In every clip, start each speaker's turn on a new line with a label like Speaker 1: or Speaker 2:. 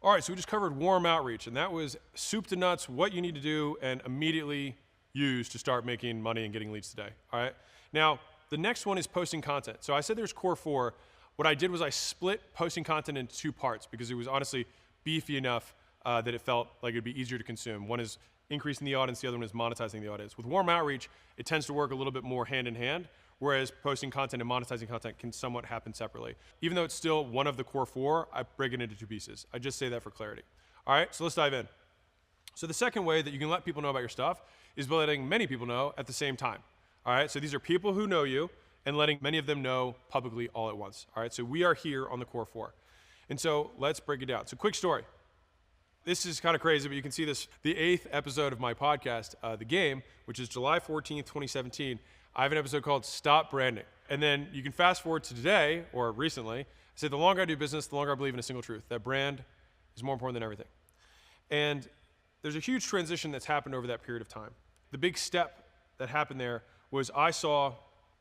Speaker 1: All right, so we just covered warm outreach, and that was soup to nuts, what you need to do and immediately use to start making money and getting leads today, all right? Now, the next one is posting content. So I said there's core 4. What I did was I split posting content into 2 parts because it was honestly beefy enough that it felt like it'd be easier to consume. One is increasing the audience, the other one is monetizing the audience. With warm outreach, it tends to work a little bit more hand in hand, whereas posting content and monetizing content can somewhat happen separately. Even though it's still one of the core 4, I break it into 2 pieces. I just say that for clarity. All right, so let's dive in. So the second way that you can let people know about your stuff is by letting many people know at the same time. All right, so these are people who know you and letting many of them know publicly all at once. All right, so we are here on the core 4. And so let's break it down. So quick story. This is kind of crazy, but you can see this, the 8th episode of my podcast, The Game, which is July 14th, 2017. I have an episode called Stop Branding. And then you can fast forward to today, or recently. I say the longer I do business, the longer I believe in a single truth, that brand is more important than everything. And there's a huge transition that's happened over that period of time. The big step that happened there was I saw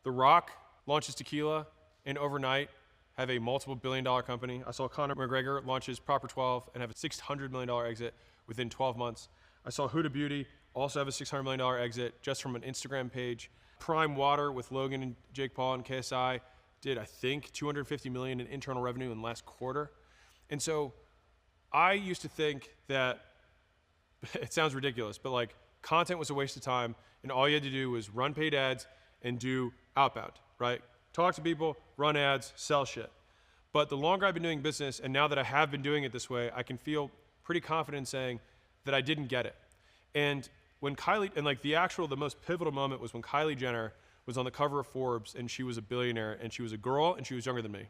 Speaker 1: The Rock launch his tequila and overnight have a multiple billion-dollar company. I saw Conor McGregor launch his Proper 12 and have a $600 million exit within 12 months. I saw Huda Beauty also have a $600 million exit just from an Instagram page. Prime Water with Logan and Jake Paul and KSI did, I think, $250 million in internal revenue in the last quarter. And so I used to think that, it sounds ridiculous, but like content was a waste of time and all you had to do was run paid ads and do outbound, right? Talk to people, run ads, sell shit. But the longer I've been doing business, and now that I have been doing it this way, I can feel pretty confident in saying that I didn't get it. And when Kylie, and like the most pivotal moment was when Kylie Jenner was on the cover of Forbes and she was a billionaire and she was a girl and she was younger than me.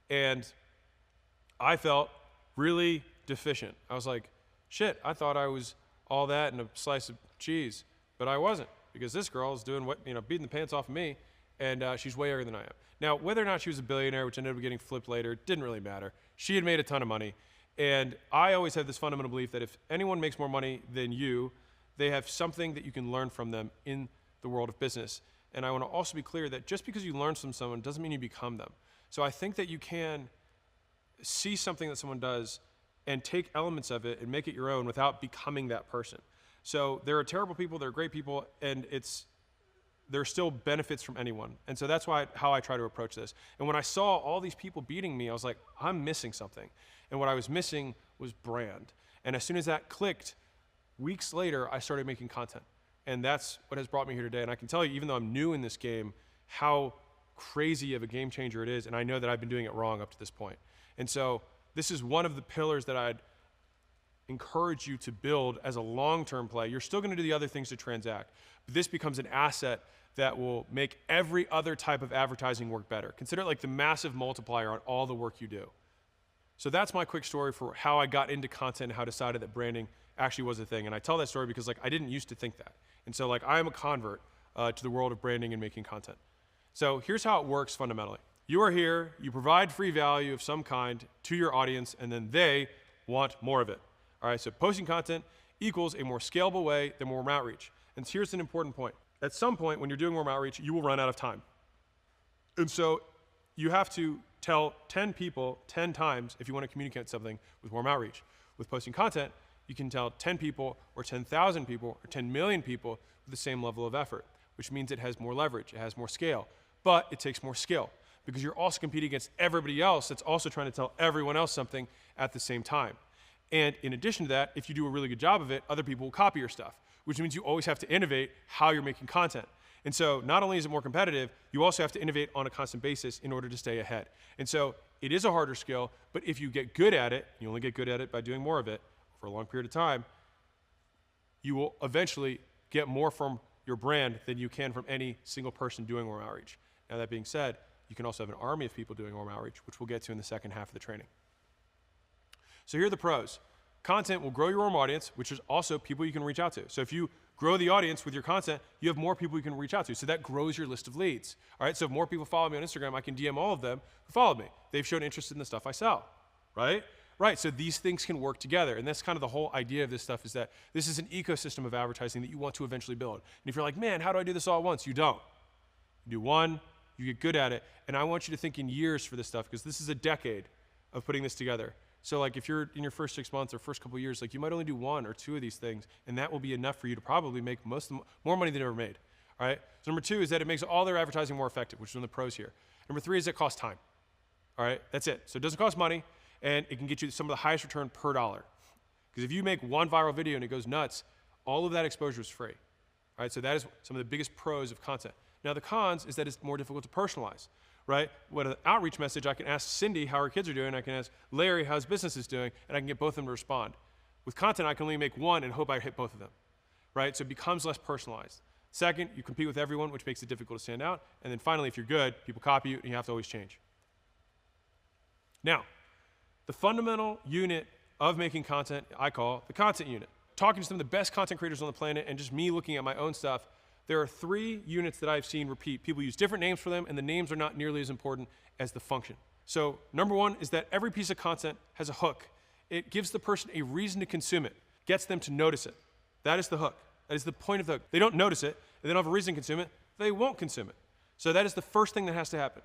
Speaker 1: And I felt really deficient. I was like, shit, I thought I was all that and a slice of cheese, but I wasn't because this girl is doing what, beating the pants off of me. And she's way younger than I am. Now, whether or not she was a billionaire, which ended up getting flipped later, didn't really matter. She had made a ton of money. And I always have this fundamental belief that if anyone makes more money than you, they have something that you can learn from them in the world of business. And I want to also be clear that just because you learn from someone doesn't mean you become them. So I think that you can see something that someone does and take elements of it and make it your own without becoming that person. So there are terrible people, there are great people, and there are still benefits from anyone. And so that's how I try to approach this. And when I saw all these people beating me, I was like, I'm missing something. And what I was missing was brand. And as soon as that clicked, weeks later, I started making content. And that's what has brought me here today. And I can tell you, even though I'm new in this game, how crazy of a game changer it is. And I know that I've been doing it wrong up to this point. And so this is one of the pillars that I'd encourage you to build as a long-term play. You're still gonna do the other things to transact, but this becomes an asset that will make every other type of advertising work better. Consider it like the massive multiplier on all the work you do. So that's my quick story for how I got into content and how I decided that branding actually was a thing. And I tell that story because I didn't used to think that. And so I am a convert to the world of branding and making content. So here's how it works fundamentally. You are here, you provide free value of some kind to your audience, and then they want more of it. All right, so posting content equals a more scalable way than warm outreach. And here's an important point. At some point, when you're doing warm outreach, you will run out of time. And so you have to tell 10 people 10 times if you want to communicate something with warm outreach. With posting content, you can tell 10 people or 10,000 people or 10 million people with the same level of effort, which means it has more leverage, it has more scale, but it takes more skill because you're also competing against everybody else that's also trying to tell everyone else something at the same time. And in addition to that, if you do a really good job of it, other people will copy your stuff, which means you always have to innovate how you're making content. And so not only is it more competitive, you also have to innovate on a constant basis in order to stay ahead. And so it is a harder skill, but if you get good at it, you only get good at it by doing more of it for a long period of time, you will eventually get more from your brand than you can from any single person doing warm outreach. Now that being said, you can also have an army of people doing warm outreach, which we'll get to in the second half of the training. So here are the pros. Content will grow your warm audience, which is also people you can reach out to. So if you grow the audience with your content, you have more people you can reach out to. So that grows your list of leads. All right, so if more people follow me on Instagram, I can DM all of them who followed me. They've shown interest in the stuff I sell, right? Right, so these things can work together. And that's kind of the whole idea of this stuff is that this is an ecosystem of advertising that you want to eventually build. And if you're like, man, how do I do this all at once? You don't. You do one, you get good at it. And I want you to think in years for this stuff because this is a decade of putting this together. So like if you're in your first 6 months or first couple of years, like you might only do 1 or 2 of these things, and that will be enough for you to probably make more money than you ever made. All right. So number 2 is that it makes all their advertising more effective, which is one of the pros here. Number 3 is it costs time. All right. That's it. So it doesn't cost money, and it can get you some of the highest return per dollar. Because if you make one viral video and it goes nuts, all of that exposure is free. All right. So that is some of the biggest pros of content. Now the cons is that it's more difficult to personalize. Right? With an outreach message, I can ask Cindy how her kids are doing, I can ask Larry how his business is doing, and I can get both of them to respond. With content, I can only make one and hope I hit both of them. Right? So it becomes less personalized. Second, you compete with everyone, which makes it difficult to stand out. And then finally, if you're good, people copy you, and you have to always change. Now, the fundamental unit of making content, I call the content unit. Talking to some of the best content creators on the planet and just me looking at my own stuff, there are 3 units that I've seen repeat. People use different names for them, and the names are not nearly as important as the function. So number 1 is that every piece of content has a hook. It gives the person a reason to consume it, gets them to notice it. That is the hook. That is the point of the hook. They don't notice it, and they don't have a reason to consume it, they won't consume it. So that is the first thing that has to happen.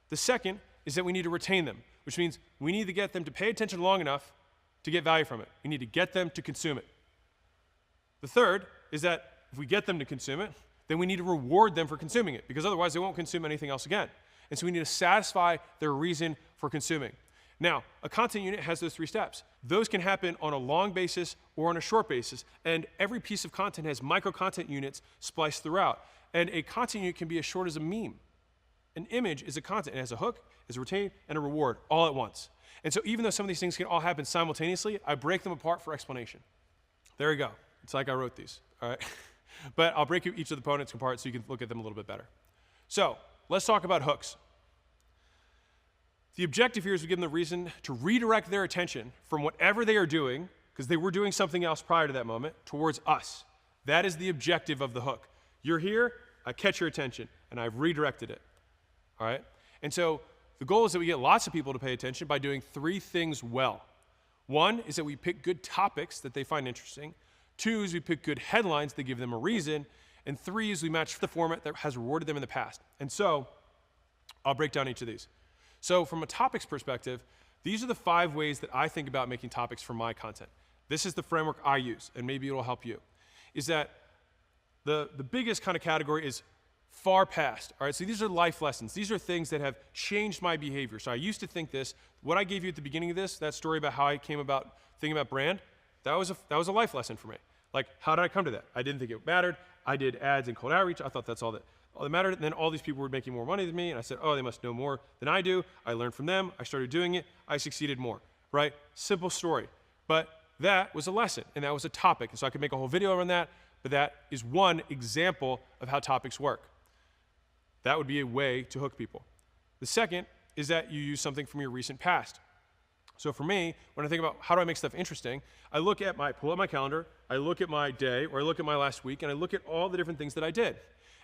Speaker 1: The second is that we need to retain them, which means we need to get them to pay attention long enough to get value from it. We need to get them to consume it. The third is that if we get them to consume it, then we need to reward them for consuming it, because otherwise they won't consume anything else again. And so we need to satisfy their reason for consuming. Now, a content unit has those 3 steps. Those can happen on a long basis or on a short basis, and every piece of content has micro-content units spliced throughout. And a content unit can be as short as a meme. An image is a content. It has a hook, is a retain, and a reward all at once. And so even though some of these things can all happen simultaneously, I break them apart for explanation. There you go. It's like I wrote these, all right? But I'll break each of the components apart so you can look at them a little bit better. So let's talk about hooks. The objective here is to give them the reason to redirect their attention from whatever they are doing, because they were doing something else prior to that moment, towards us. That is the objective of the hook. You're here, I catch your attention, and I've redirected it. All right? And so the goal is that we get lots of people to pay attention by doing 3 things well. 1 is that we pick good topics that they find interesting. 2 is we pick good headlines that give them a reason. And 3 is we match the format that has rewarded them in the past. And so I'll break down each of these. So from a topics perspective, these are the 5 ways that I think about making topics for my content. This is the framework I use, and maybe it'll help you. Is that the biggest kind of category is far past. All right, so these are life lessons. These are things that have changed my behavior. So I used to think this. What I gave you at the beginning of this, that story about how I came about thinking about brand, that was a life lesson for me. Like, how did I come to that? I didn't think it mattered. I did ads and cold outreach. I thought that's all that mattered. And then all these people were making more money than me, and I said, oh, they must know more than I do. I learned from them. I started doing it. I succeeded more, right? Simple story. But that was a lesson, and that was a topic. And so I could make a whole video around that, but that is one example of how topics work. That would be a way to hook people. The second is that you use something from your recent past. So for me, when I think about how do I make stuff interesting, I pull up my calendar, I look at my day, or I look at my last week, and I look at all the different things that I did.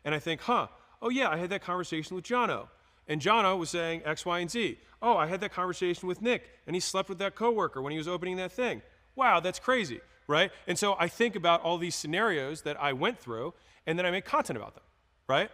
Speaker 1: And I think, oh yeah, I had that conversation with Jono. And Jono was saying X, Y, and Z. Oh, I had that conversation with Nick, and he slept with that coworker when he was opening that thing. Wow, that's crazy, right? And so I think about all these scenarios that I went through, and then I make content about them, right?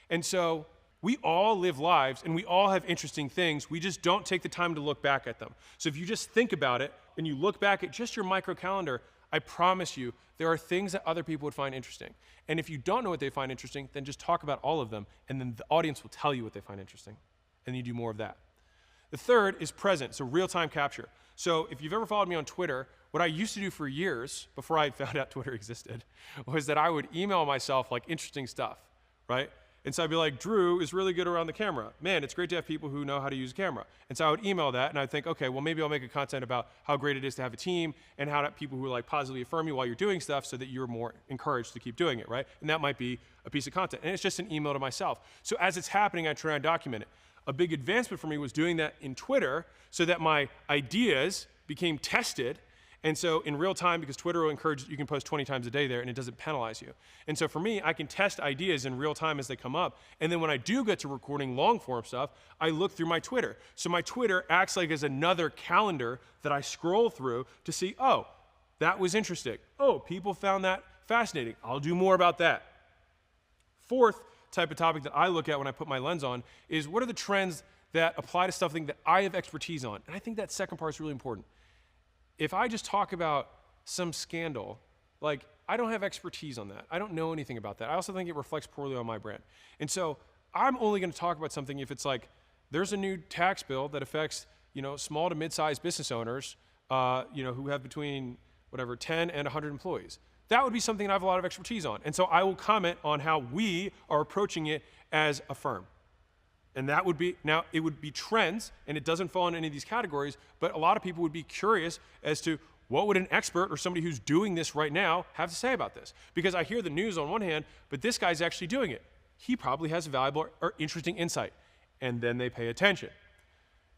Speaker 1: And so we all live lives, and we all have interesting things. We just don't take the time to look back at them. So if you just think about it, and you look back at just your micro calendar, I promise you, there are things that other people would find interesting. And if you don't know what they find interesting, then just talk about all of them, and then the audience will tell you what they find interesting. And you do more of that. The third is present, so real-time capture. So if you've ever followed me on Twitter, what I used to do for years, before I found out Twitter existed, was that I would email myself like interesting stuff, right? And so I'd be like, Drew is really good around the camera. Man, it's great to have people who know how to use a camera. And so I would email that, and I'd think, okay, well, maybe I'll make a content about how great it is to have a team and how people who like positively affirm you while you're doing stuff so that you're more encouraged to keep doing it, right? And that might be a piece of content. And it's just an email to myself. So as it's happening, I try and document it. A big advancement for me was doing that in Twitter so that my ideas became tested. And so in real time, because Twitter will encourage, you can post 20 times a day there and it doesn't penalize you. And so for me, I can test ideas in real time as they come up. And then when I do get to recording long form stuff, I look through my Twitter. So my Twitter acts like as another calendar that I scroll through to see, oh, that was interesting. Oh, people found that fascinating. I'll do more about that. Fourth type of topic that I look at when I put my lens on is what are the trends that apply to something that I have expertise on. And I think that second part is really important. If I just talk about some scandal, like, I don't have expertise on that. I don't know anything about that. I also think it reflects poorly on my brand. And so I'm only going to talk about something if it's like, there's a new tax bill that affects, small to mid-sized business owners, who have between 10 and 100 employees. That would be something I have a lot of expertise on. And so I will comment on how we are approaching it as a firm. And that would be, now it would be trends, and it doesn't fall in any of these categories, but a lot of people would be curious as to what would an expert or somebody who's doing this right now have to say about this? Because I hear the news on one hand, but this guy's actually doing it. He probably has a valuable or interesting insight. And then they pay attention.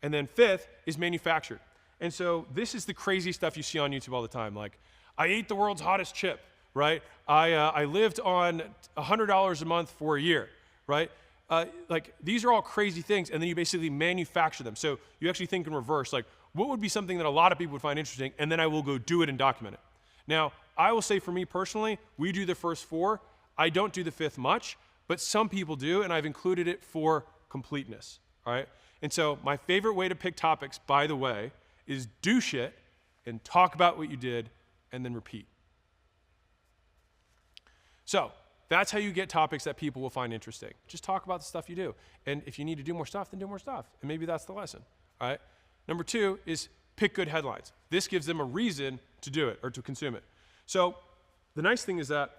Speaker 1: And then fifth is manufactured. And so this is the crazy stuff you see on YouTube all the time. Like, I ate the world's hottest chip, right? I lived on $100 a month for a year, right? Like, these are all crazy things, and then you basically manufacture them. So you actually think in reverse, like, what would be something that a lot of people would find interesting, and then I will go do it and document it. Now, I will say for me personally, we do the first four. I don't do the fifth much, but some people do, and I've included it for completeness, all right? And so my favorite way to pick topics, by the way, is do shit and talk about what you did and then repeat. So that's how you get topics that people will find interesting. Just talk about the stuff you do. And if you need to do more stuff, then do more stuff. And maybe that's the lesson, all right? Number two is pick good headlines. This gives them a reason to do it or to consume it. So the nice thing is that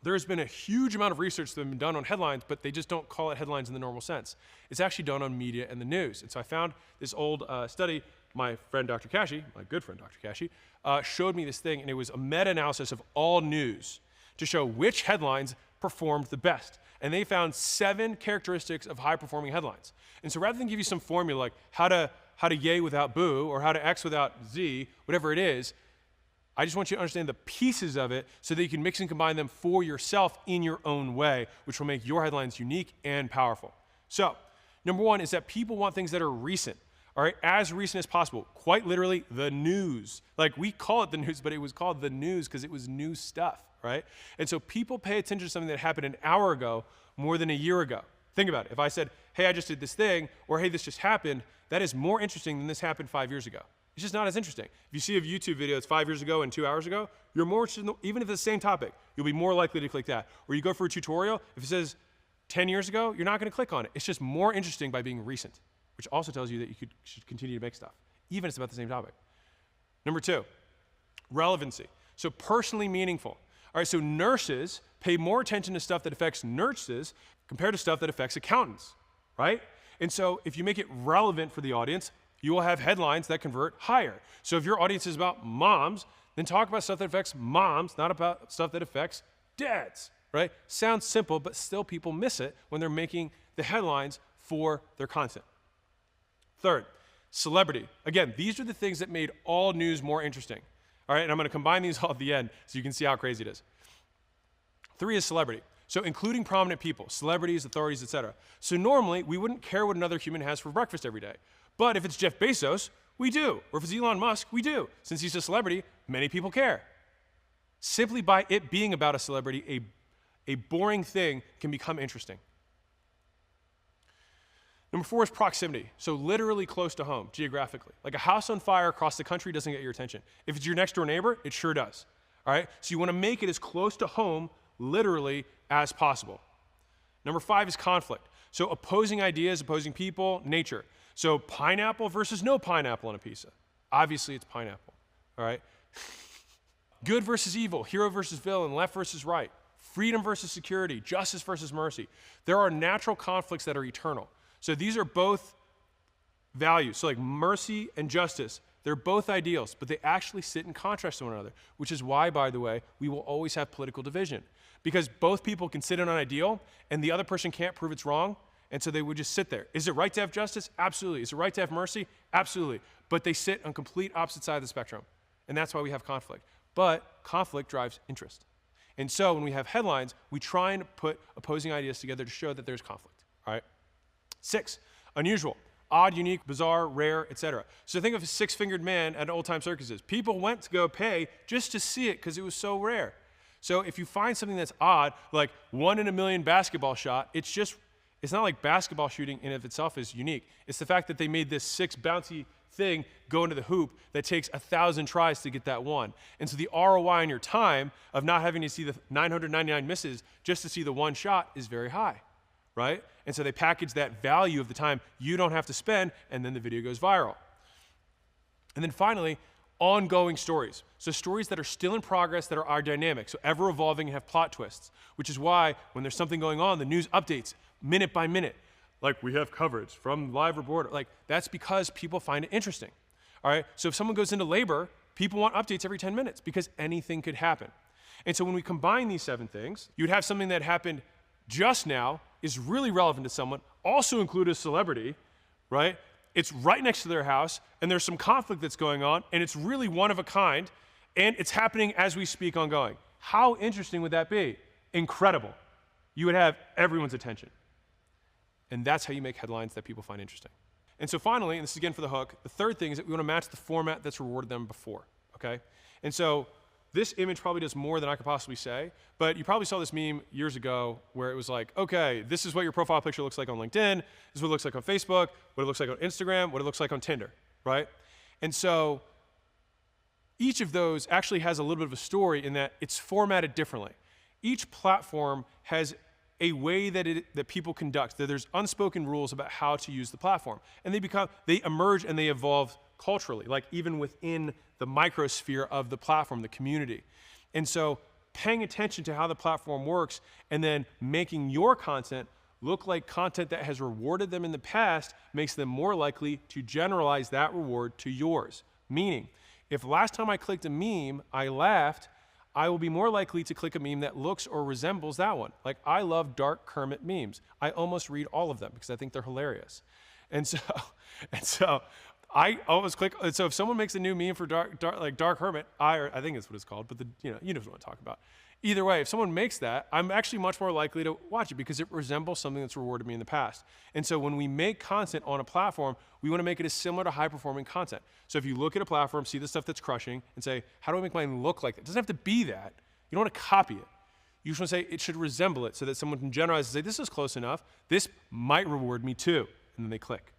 Speaker 1: there's been a huge amount of research that's been done on headlines, but they just don't call it headlines in the normal sense. It's actually done on media and the news. And so I found this old study. My friend Dr. Kashi, my good friend Dr. Kashi, showed me this thing, and it was a meta-analysis of all news to show which headlines performed the best. And they found 7 characteristics of high-performing headlines. And so rather than give you some formula like how to yay without boo or how to X without Z, whatever it is, I just want you to understand the pieces of it so that you can mix and combine them for yourself in your own way, which will make your headlines unique and powerful. So, number one is that people want things that are recent, all right, as recent as possible. Quite literally, the news. Like, we call it the news, but it was called the news because it was new stuff, right? And so people pay attention to something that happened an hour ago more than a year ago. Think about it. If I said, hey, I just did this thing, or hey, this just happened, that is more interesting than this happened 5 years ago. It's just not as interesting. If you see a YouTube video that's 5 years ago and 2 hours ago, you're more interested in even if it's the same topic, you'll be more likely to click that. Or you go for a tutorial, if it says 10 years ago, you're not going to click on it. It's just more interesting by being recent, which also tells you that you should continue to make stuff, even if it's about the same topic. Number two, relevancy. So personally meaningful. All right, so nurses pay more attention to stuff that affects nurses compared to stuff that affects accountants, right? And so if you make it relevant for the audience, you will have headlines that convert higher. So if your audience is about moms, then talk about stuff that affects moms, not about stuff that affects dads, right? Sounds simple, but still people miss it when they're making the headlines for their content. Third, celebrity. Again, these are the things that made all news more interesting. All right, and I'm going to combine these all at the end so you can see how crazy it is. 3 is celebrity. So including prominent people, celebrities, authorities, etc. So normally, we wouldn't care what another human has for breakfast every day. But if it's Jeff Bezos, we do. Or if it's Elon Musk, we do. Since he's a celebrity, many people care. Simply by it being about a celebrity, a boring thing can become interesting. Number 4 is proximity. So literally close to home, geographically. Like a house on fire across the country doesn't get your attention. If it's your next door neighbor, it sure does. All right? So you want to make it as close to home, literally, as possible. Number 5 is conflict. So opposing ideas, opposing people, nature. So pineapple versus no pineapple on a pizza. Obviously, it's pineapple, all right? Good versus evil, hero versus villain, left versus right, freedom versus security, justice versus mercy. There are natural conflicts that are eternal. So these are both values. So like mercy and justice, they're both ideals, but they actually sit in contrast to one another, which is why, by the way, we will always have political division. Because both people can sit in an ideal, and the other person can't prove it's wrong, and so they would just sit there. Is it right to have justice? Absolutely. Is it right to have mercy? Absolutely. But they sit on complete opposite side of the spectrum. And that's why we have conflict. But conflict drives interest. And so when we have headlines, we try and put opposing ideas together to show that there's conflict. All right? 6, unusual. Odd, unique, bizarre, rare, etc. So think of a 6-fingered man at old-time circuses. People went to go pay just to see it because it was so rare. So if you find something that's odd, like 1 in a million basketball shot, it's It's not like basketball shooting in of itself is unique. It's the fact that they made this 6 bouncy thing go into the hoop that takes 1,000 tries to get that one. And so the ROI on your time of not having to see the 999 misses just to see the one shot is very high, right? And so they package that value of the time you don't have to spend, and then the video goes viral. And then finally, ongoing stories. So stories that are still in progress, that are dynamic, so ever evolving and have plot twists, which is why when there's something going on, the news updates minute by minute. Like, we have coverage from live reporter. Like, that's because people find it interesting. All right? So if someone goes into labor, people want updates every 10 minutes because anything could happen. And so when we combine these 7 things, you'd have something that happened just now, is really relevant to someone, also include a celebrity, right? It's right next to their house, and there's some conflict that's going on, and it's really one of a kind, and it's happening as we speak ongoing. How interesting would that be? Incredible. You would have everyone's attention. And that's how you make headlines that people find interesting. And so finally, and this is again for the hook, the third thing is that we want to match the format that's rewarded them before, okay? And so this image probably does more than I could possibly say, but you probably saw this meme years ago where it was like, okay, this is what your profile picture looks like on LinkedIn, this is what it looks like on Facebook, what it looks like on Instagram, what it looks like on Tinder, right? And so each of those actually has a little bit of a story in that it's formatted differently. Each platform has a way that people conduct, that there's unspoken rules about how to use the platform. And they emerge and they evolve culturally, like even within the microsphere of the platform, the community. And so paying attention to how the platform works and then making your content look like content that has rewarded them in the past makes them more likely to generalize that reward to yours. Meaning, if last time I clicked a meme, I laughed, I will be more likely to click a meme that looks or resembles that one. Like, I love dark Kermit memes. I almost read all of them because I think they're hilarious. And so I always click. And so if someone makes a new meme for dark Hermit, I think that's what it's called, but you know what I'm talking about. Either way, if someone makes that, I'm actually much more likely to watch it because it resembles something that's rewarded me in the past. And so when we make content on a platform, we want to make it as similar to high-performing content. So if you look at a platform, see the stuff that's crushing, and say, how do I make mine look like that? It doesn't have to be that. You don't want to copy it. You just want to say it should resemble it so that someone can generalize and say, this is close enough. This might reward me too. And then they click.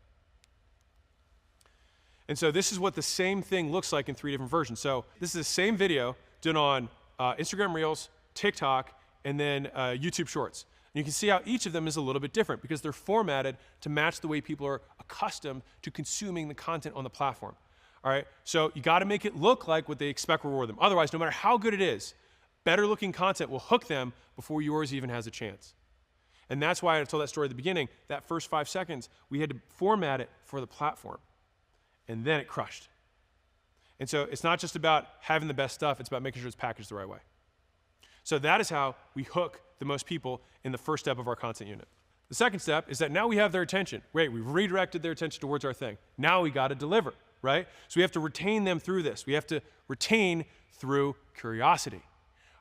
Speaker 1: And so this is what the same thing looks like in 3 different versions. So this is the same video done on Instagram Reels, TikTok, and then YouTube Shorts. And you can see how each of them is a little bit different because they're formatted to match the way people are accustomed to consuming the content on the platform. All right? So you got to make it look like what they expect will reward them. Otherwise, no matter how good it is, better looking content will hook them before yours even has a chance. And that's why I told that story at the beginning. That first 5 seconds, we had to format it for the platform. And then it crushed. And so it's not just about having the best stuff, it's about making sure it's packaged the right way. So that is how we hook the most people in the first step of our content unit. The second step is that now we have their attention. Great, we've redirected their attention towards our thing. Now we got to deliver, right? So we have to retain them through this. We have to retain through curiosity,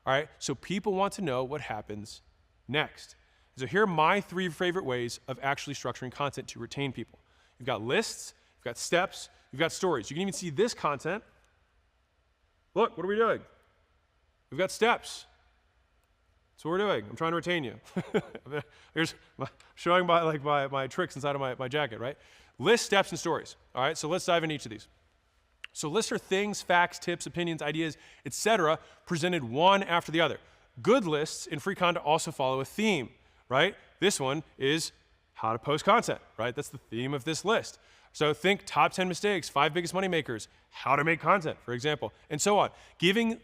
Speaker 1: all right? So people want to know what happens next. So here are my 3 favorite ways of actually structuring content to retain people. You've got lists, you've got steps, you've got stories. You can even see this content. Look, what are we doing? We've got steps. That's what we're doing. I'm trying to retain you. Here's showing my tricks inside of my jacket, right? Lists, steps, and stories. All right, so let's dive into each of these. So lists are things, facts, tips, opinions, ideas, etc., presented one after the other. Good lists in free content also follow a theme, right? This one is how to post content, right? That's the theme of this list. So think top 10 mistakes, 5 biggest money makers, how to make content, for example, and so on. Giving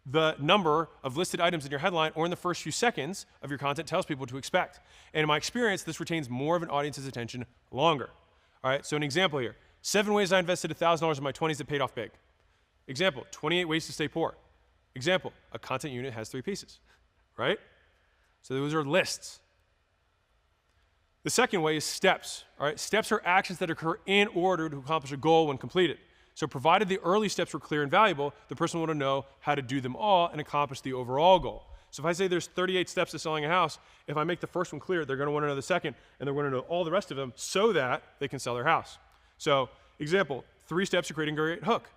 Speaker 1: the number of listed items in your headline or in the first few seconds of your content tells people what to expect. And in my experience, this retains more of an audience's attention longer. All right, so an example here. 7 ways I invested $1,000 in my 20s that paid off big. Example, 28 ways to stay poor. Example, a content unit has 3 pieces, right? So those are lists. The second way is steps. All right, steps are actions that occur in order to accomplish a goal when completed. So provided the early steps were clear and valuable, the person will want to know how to do them all and accomplish the overall goal. So if I say there's 38 steps to selling a house, if I make the first one clear, they're going to want to know the second, and they're going to know all the rest of them so that they can sell their house. So example, 3 steps to creating a great hook,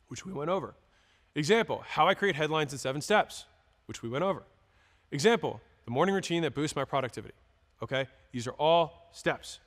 Speaker 1: which we went over. Example, how I create headlines in 7 steps, which we went over. Example, the morning routine that boosts my productivity. okay? These are all steps.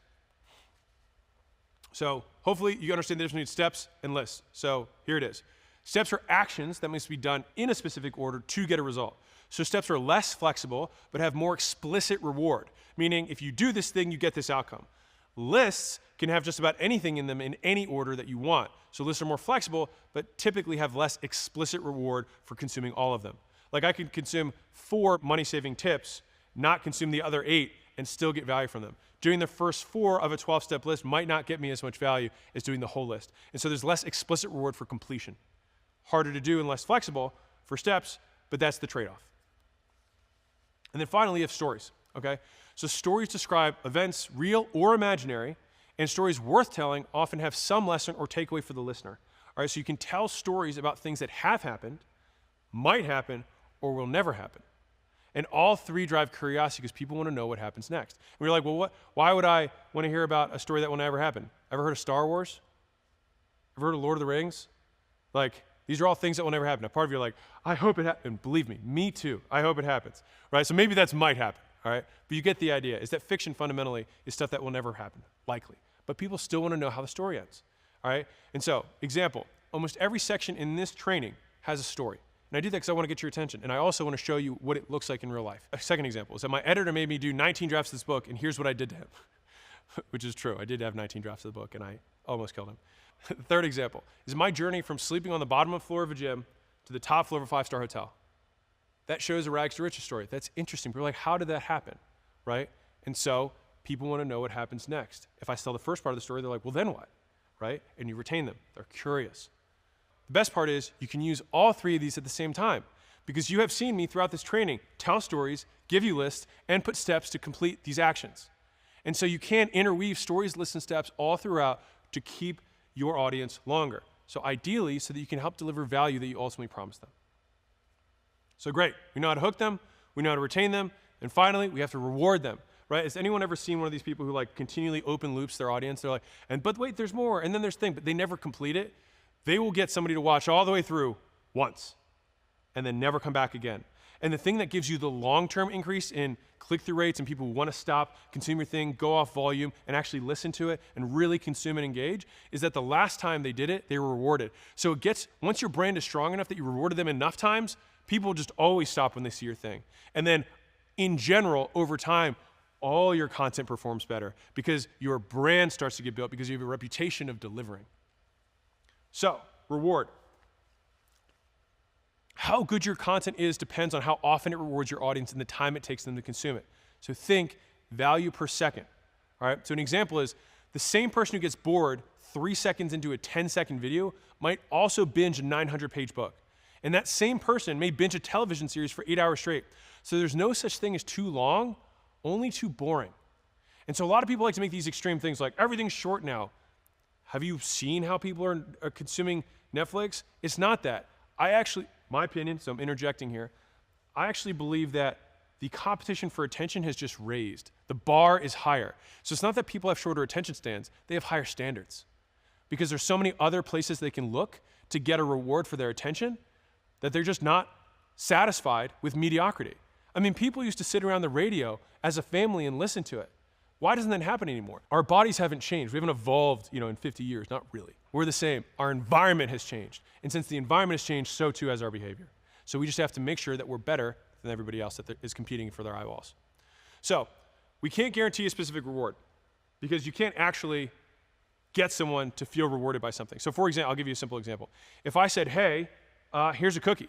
Speaker 1: So hopefully you understand the difference between steps and lists. So here it is. Steps are actions that must be done in a specific order to get a result. So steps are less flexible, but have more explicit reward, meaning if you do this thing, you get this outcome. Lists can have just about anything in them in any order that you want. So lists are more flexible, but typically have less explicit reward for consuming all of them. Like I could consume 4 money-saving tips, not consume the other 8, and still get value from them. Doing the first 4 of a 12-step list might not get me as much value as doing the whole list. And so there's less explicit reward for completion. Harder to do and less flexible for steps, but that's the trade-off. And then finally, you have stories, okay? So stories describe events, real or imaginary, and stories worth telling often have some lesson or takeaway for the listener. All right, so you can tell stories about things that have happened, might happen, or will never happen. And all 3 drive curiosity because people want to know what happens next. And we're like, well, why would I want to hear about a story that will never happen? Ever heard of Star Wars? Ever heard of Lord of the Rings? Like, these are all things that will never happen. Now, part of you are like, I hope it happens. And believe me too. I hope it happens, right? So maybe that's might happen, all right? But you get the idea, is that fiction fundamentally is stuff that will never happen, likely. But people still want to know how the story ends, all right? And so, example, almost every section in this training has a story. And I do that because I want to get your attention. And I also want to show you what it looks like in real life. A second example is that my editor made me do 19 drafts of this book, and here's what I did to him, which is true. I did have 19 drafts of the book, and I almost killed him. The third example is my journey from sleeping on the bottom floor of a gym to the top floor of a 5-star hotel. That shows a rags to riches story. That's interesting. People are like, how did that happen, right? And so people want to know what happens next. If I tell the first part of the story, they're like, well, then what, right? And you retain them. They're curious. The best part is you can use all 3 of these at the same time because you have seen me throughout this training tell stories, give you lists, and put steps to complete these actions. And so you can interweave stories, lists, and steps all throughout to keep your audience longer. So ideally, so that you can help deliver value that you ultimately promise them. So great, we know how to hook them, we know how to retain them, and finally, we have to reward them, right? Has anyone ever seen one of these people who like continually open loops their audience? They're like, but wait, there's more, and then there's thing, but they never complete it. They will get somebody to watch all the way through once, and then never come back again. And the thing that gives you the long-term increase in click-through rates and people who want to stop, consume your thing, go off volume, and actually listen to it and really consume and engage is that the last time they did it, they were rewarded. So it gets, once your brand is strong enough that you rewarded them enough times, people just always stop when they see your thing. And then in general, over time, all your content performs better because your brand starts to get built because you have a reputation of delivering. So, reward. How good your content is depends on how often it rewards your audience and the time it takes them to consume it. So think value per second, all right? So an example is the same person who gets bored 3 seconds into a 10-second video might also binge a 900-page book. And that same person may binge a television series for 8 hours straight. So there's no such thing as too long, only too boring. And so a lot of people like to make these extreme things like everything's short now. Have you seen how people are consuming Netflix? It's not that. My opinion, so I'm interjecting here, I actually believe that the competition for attention has just raised. The bar is higher. So it's not that people have shorter attention spans, they have higher standards. Because there's so many other places they can look to get a reward for their attention that they're just not satisfied with mediocrity. I mean, people used to sit around the radio as a family and listen to it. Why doesn't that happen anymore? Our bodies haven't changed. We haven't evolved, in 50 years, not really. We're the same. Our environment has changed. And since the environment has changed, so too has our behavior. So we just have to make sure that we're better than everybody else that is competing for their eyeballs. So we can't guarantee a specific reward because you can't actually get someone to feel rewarded by something. So for example, I'll give you a simple example. If I said, hey, here's a cookie,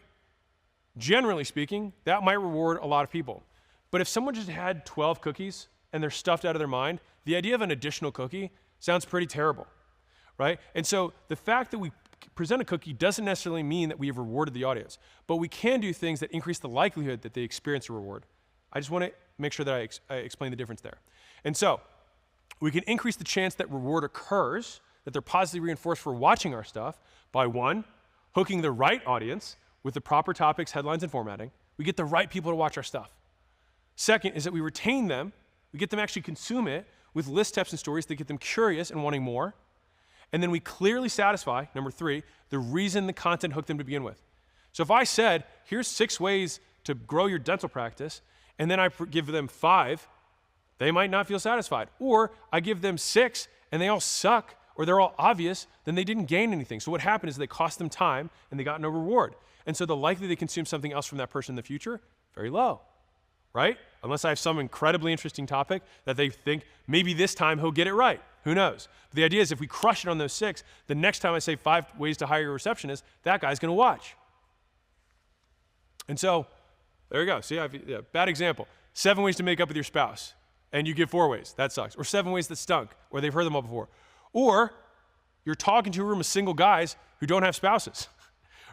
Speaker 1: generally speaking, that might reward a lot of people. But if someone just had 12 cookies and they're stuffed out of their mind, the idea of an additional cookie sounds pretty terrible, right? And so the fact that we present a cookie doesn't necessarily mean that we have rewarded the audience, but we can do things that increase the likelihood that they experience a reward. I just want to make sure that I explain the difference there. And so we can increase the chance that reward occurs, that they're positively reinforced for watching our stuff by 1, hooking the right audience with the proper topics, headlines, and formatting. We get the right people to watch our stuff. Second is that we retain them. We get them to actually consume it with list steps and stories that get them curious and wanting more. And then we clearly satisfy, number 3, the reason the content hooked them to begin with. So if I said, here's 6 ways to grow your dental practice, and then I give them 5, they might not feel satisfied. Or I give them 6 and they all suck, or they're all obvious, then they didn't gain anything. So what happened is they cost them time and they got no reward. And so the likelihood they consume something else from that person in the future, very low, right? Unless I have some incredibly interesting topic that they think maybe this time he'll get it right. Who knows? But the idea is if we crush it on those 6, the next time I say 5 ways to hire a receptionist, that guy's gonna watch. And so there you go. See, bad example. 7 ways to make up with your spouse, and you give 4 ways. That sucks. Or 7 ways that stunk, or they've heard them all before. Or you're talking to a room of single guys who don't have spouses,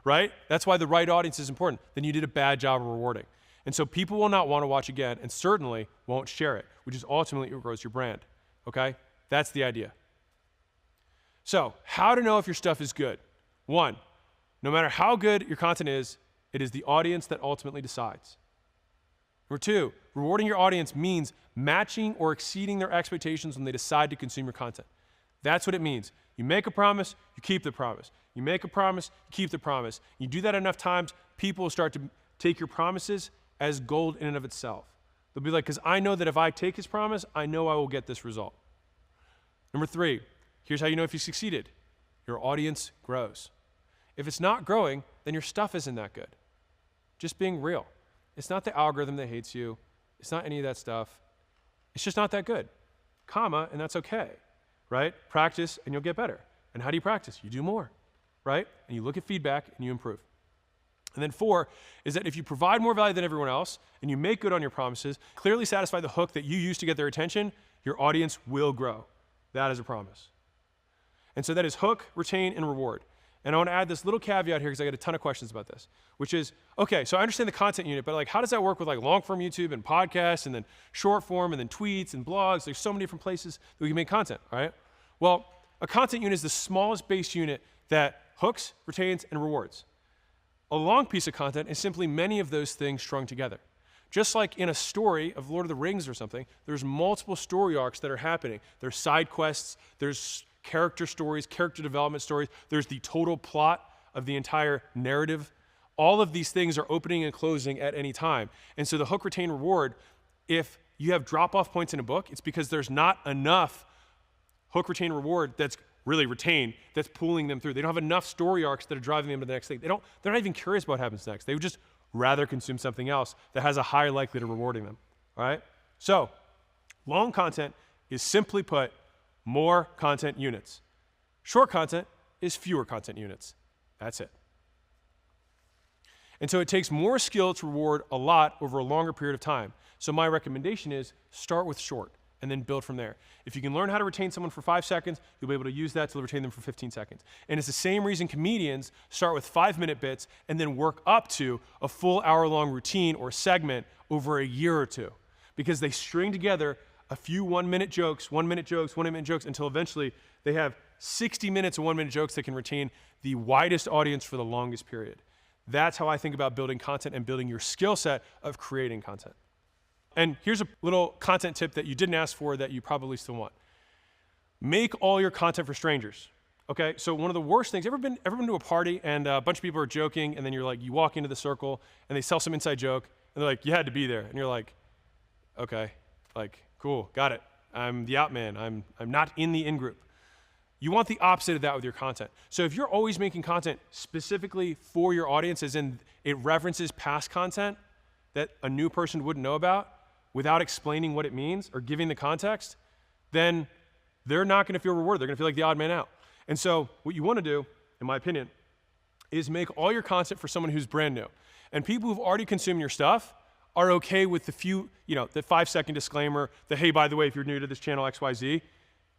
Speaker 1: right? That's why the right audience is important. Then you did a bad job of rewarding. And so people will not want to watch again and certainly won't share it, which is ultimately what grows your brand, okay? That's the idea. So how to know if your stuff is good? 1, no matter how good your content is, it is the audience that ultimately decides. Number 2, rewarding your audience means matching or exceeding their expectations when they decide to consume your content. That's what it means. You make a promise, you keep the promise. You make a promise, you keep the promise. You do that enough times, people will start to take your promises as gold in and of itself. They'll be like, because I know that if I take his promise, I know I will get this result. Number 3, here's how you know if you succeeded. Your audience grows. If it's not growing, then your stuff isn't that good. Just being real. It's not the algorithm that hates you. It's not any of that stuff. It's just not that good. Comma, and that's okay, right? Practice and you'll get better. And how do you practice? You do more, right? And you look at feedback and you improve. And then 4 is that if you provide more value than everyone else and you make good on your promises, clearly satisfy the hook that you use to get their attention, your audience will grow. That is a promise. And so that is hook, retain, and reward. And I want to add this little caveat here because I get a ton of questions about this, which is, okay, so I understand the content unit, but like, how does that work with like long form YouTube and podcasts and then short form and then tweets and blogs? There's so many different places that we can make content, all right? Well, a content unit is the smallest base unit that hooks, retains, and rewards. A long piece of content is simply many of those things strung together. Just like in a story of Lord of the Rings or something, there's multiple story arcs that are happening. There's side quests, there's character stories, character development stories, there's the total plot of the entire narrative. All of these things are opening and closing at any time. And so the hook, retain, reward, if you have drop-off points in a book, it's because there's not enough hook, retain, reward that's really retained, that's pulling them through. They don't have enough story arcs that are driving them to the next thing. They're not even curious about what happens next. They would just rather consume something else that has a higher likelihood of rewarding them, all right? So long content is simply put, more content units. Short content is fewer content units. That's it. And so it takes more skill to reward a lot over a longer period of time. So my recommendation is start with short and then build from there. If you can learn how to retain someone for 5 seconds, you'll be able to use that to retain them for 15 seconds. And it's the same reason comedians start with 5-minute bits and then work up to a full hour-long routine or segment over a year or 2. Because they string together a few 1-minute jokes, 1-minute jokes, 1-minute jokes, until eventually they have 60 minutes of 1-minute jokes that can retain the widest audience for the longest period. That's how I think about building content and building your skill set of creating content. And here's a little content tip that you didn't ask for that you probably still want. Make all your content for strangers. Okay, so one of the worst things, ever been to a party and a bunch of people are joking and then you're like, you walk into the circle and they sell some inside joke and they're like, you had to be there. And you're like, okay, like, cool, got it. I'm the out man. I'm not in the in-group. You want the opposite of that with your content. So if you're always making content specifically for your audience, as in it references past content that a new person wouldn't know about without explaining what it means or giving the context, then they're not gonna feel rewarded. They're gonna feel like the odd man out. And so what you wanna do, in my opinion, is make all your content for someone who's brand new. And people who've already consumed your stuff are okay with the few, the 5-second disclaimer, the hey, by the way, if you're new to this channel XYZ,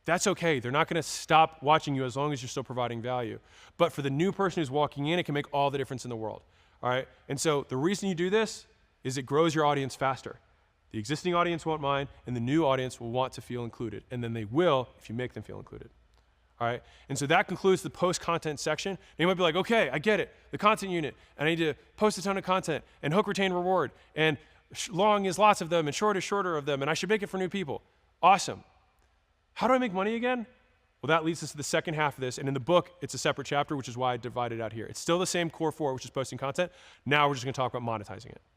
Speaker 1: that's okay. They're not gonna stop watching you as long as you're still providing value. But for the new person who's walking in, it can make all the difference in the world, all right? And so the reason you do this is it grows your audience faster. The existing audience won't mind, and the new audience will want to feel included, and then they will if you make them feel included. All right, and so that concludes the post-content section. And you might be like, okay, I get it, the content unit, and I need to post a ton of content, and hook, retain, reward, and long is lots of them, and short is shorter of them, and I should make it for new people. Awesome. How do I make money again? Well, that leads us to the second half of this, and in the book, it's a separate chapter, which is why I divided it out here. It's still the same core 4, which is posting content. Now we're just gonna talk about monetizing it.